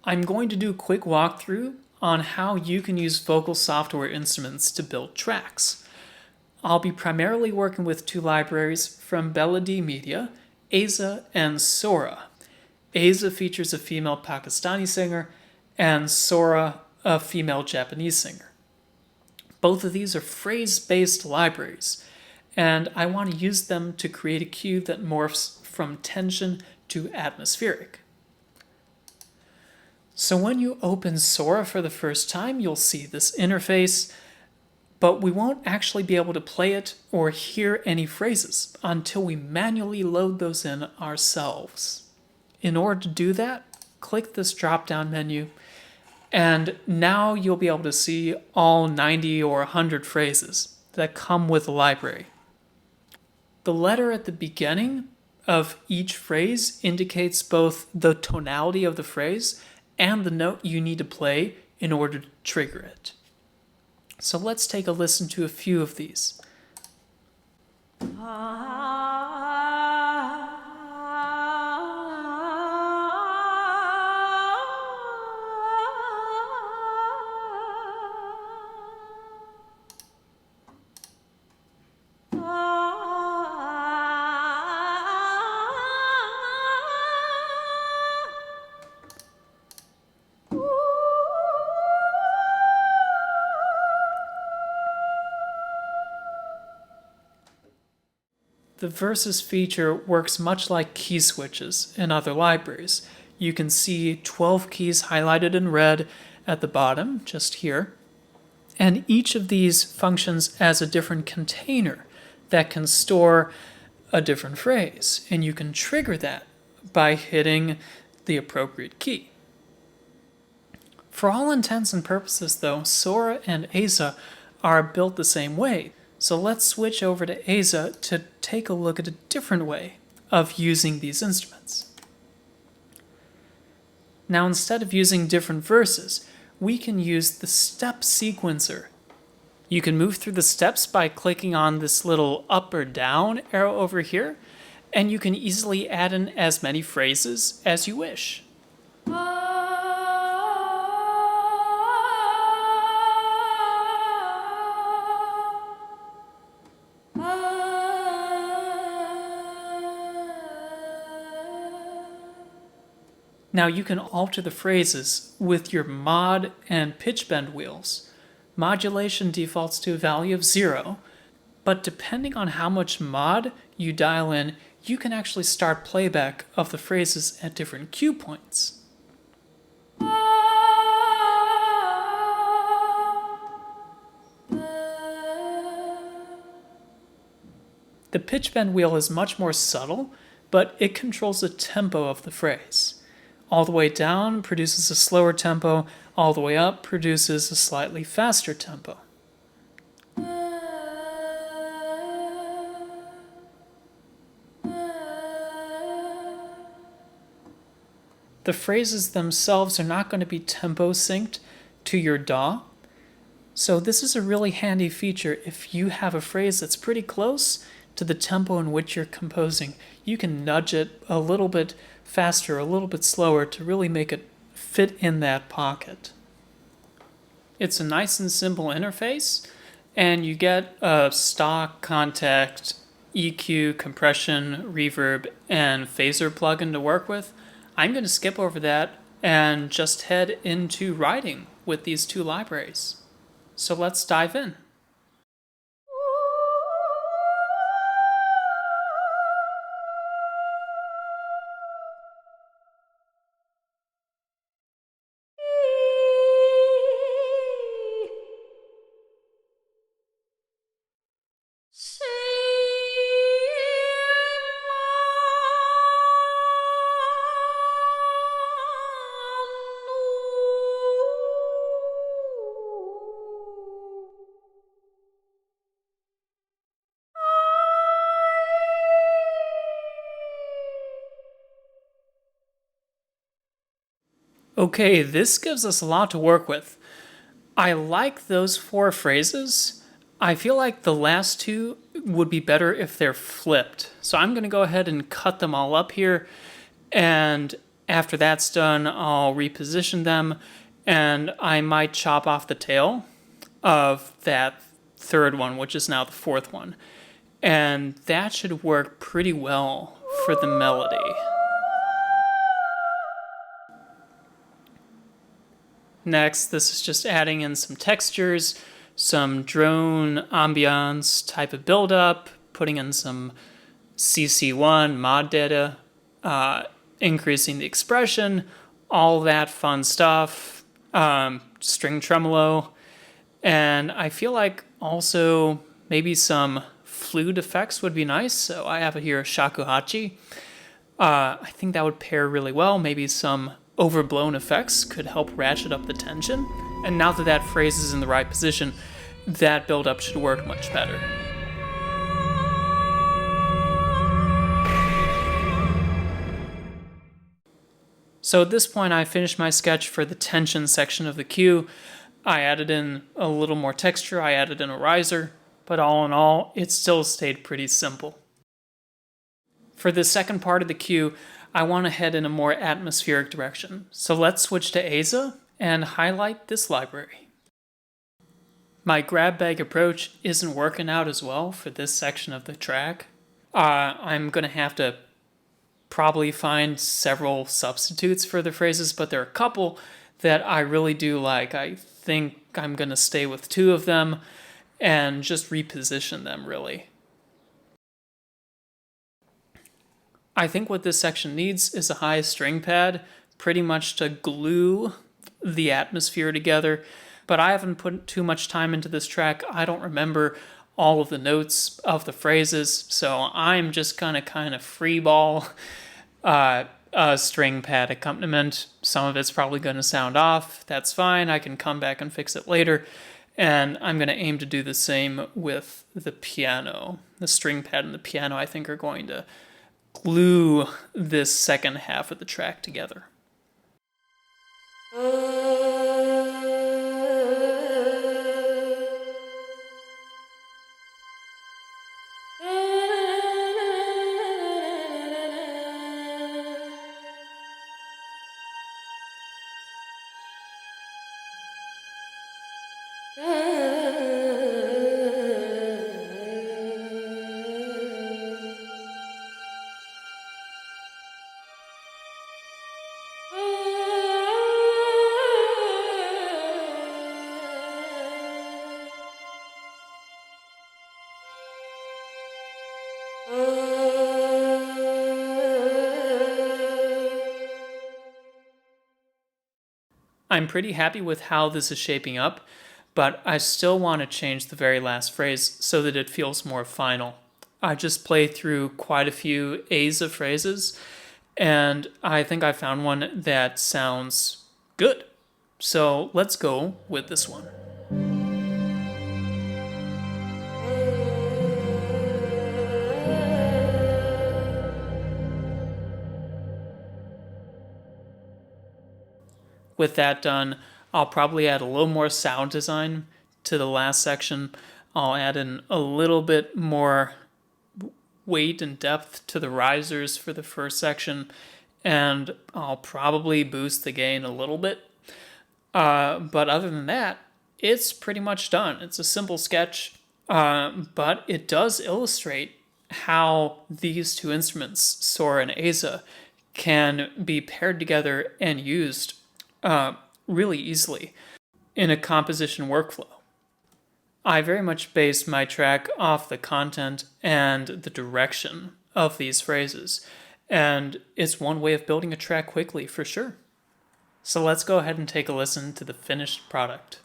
I'm going to do a quick walkthrough on how you can use vocal software instruments to build tracks. I'll be primarily working with two libraries from Bela D Media, Aiza and Sora. Aiza features a female Pakistani singer, and Sora a female Japanese singer. Both of these are phrase-based libraries, and I want to use them to create a cue that morphs from tension to atmospheric. So when you open Sora for the first time, you'll see this interface, but we won't actually be able to play it or hear any phrases until we manually load those in ourselves. In order to do that, click this drop-down menu, and now you'll be able to see all 90 or 100 phrases that come with the library. The letter at the beginning of each phrase indicates both the tonality of the phrase and the note you need to play in order to trigger it. So let's take a listen to a few of these. The verses feature works much like key switches in other libraries. You can see 12 keys highlighted in red at the bottom, just here. And each of these functions as a different container that can store a different phrase. And you can trigger that by hitting the appropriate key. For all intents and purposes, though, Sora and Aiza are built the same way. So let's switch over to Aiza to take a look at a different way of using these instruments. Now, instead of using different verses, we can use the step sequencer. You can move through the steps by clicking on this little up or down arrow over here, and you can easily add in as many phrases as you wish. Now you can alter the phrases with your mod and pitch bend wheels. Modulation defaults to a value of 0, but depending on how much mod you dial in, you can actually start playback of the phrases at different cue points. The pitch bend wheel is much more subtle, but it controls the tempo of the phrase. All the way down produces a slower tempo, all the way up produces a slightly faster tempo. The phrases themselves are not going to be tempo synced to your DAW, so this is a really handy feature if you have a phrase that's pretty close to the tempo in which you're composing. You can nudge it a little bit faster, a little bit slower to really make it fit in that pocket. It's a nice and simple interface, and you get a stock Kontakt, EQ, compression, reverb, and phaser plugin to work with. I'm going to skip over that and just head into writing with these two libraries. So let's dive in. Okay, this gives us a lot to work with. I like those 4 phrases. I feel like the last 2 would be better if they're flipped. So I'm going to go ahead and cut them all up here and After that's done, I'll reposition them, and I might chop off the tail of that third one, which is now the fourth one. And that should work pretty well for the melody. Next, this is just adding in some textures, some drone ambiance type of build-up, putting in some CC1 mod data, increasing the expression, all that fun stuff, string tremolo, and I feel like also maybe some flute effects would be nice. So I have here shakuhachi. I think that would pair really well. Maybe some overblown effects could help ratchet up the tension. And now that that phrase is in the right position, that build-up should work much better. So at this point, I finished my sketch for the tension section of the cue. I added in a little more texture, I added in a riser, but all in all, it still stayed pretty simple. For the second part of the cue, I want to head in a more atmospheric direction. So let's switch to Aiza and highlight this library. My grab bag approach isn't working out as well for this section of the track. I'm going to have to probably find several substitutes for the phrases, but there are a couple that I really do like. I think I'm going to stay with two of them and just reposition them, really. I think what this section needs is a high string pad, pretty much to glue the atmosphere together, but I haven't put too much time into this track. I don't remember all of the notes of the phrases, so I'm just gonna kind of freeball a string pad accompaniment. Some of it's probably going to sound off. That's fine. I can come back and fix it later. And I'm going to aim to do the same with the piano. The string pad and the piano, I think, are going to glue this second half of the track together. I'm pretty happy with how this is shaping up, but I still want to change the very last phrase so that it feels more final. I just played through quite a few Aiza phrases, and I think I found one that sounds good. So let's go with this one. With that done, I'll probably add a little more sound design to the last section. I'll add in a little bit more weight and depth to the risers for the first section, and I'll probably boost the gain a little bit. But other than that, it's pretty much done. It's a simple sketch, but it does illustrate how these two instruments, Sora and Aiza, can be paired together and used really easily in a composition workflow. I very much based my track off the content and the direction of these phrases, and it's one way of building a track quickly for sure. So let's go ahead and take a listen to the finished product.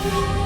Bye.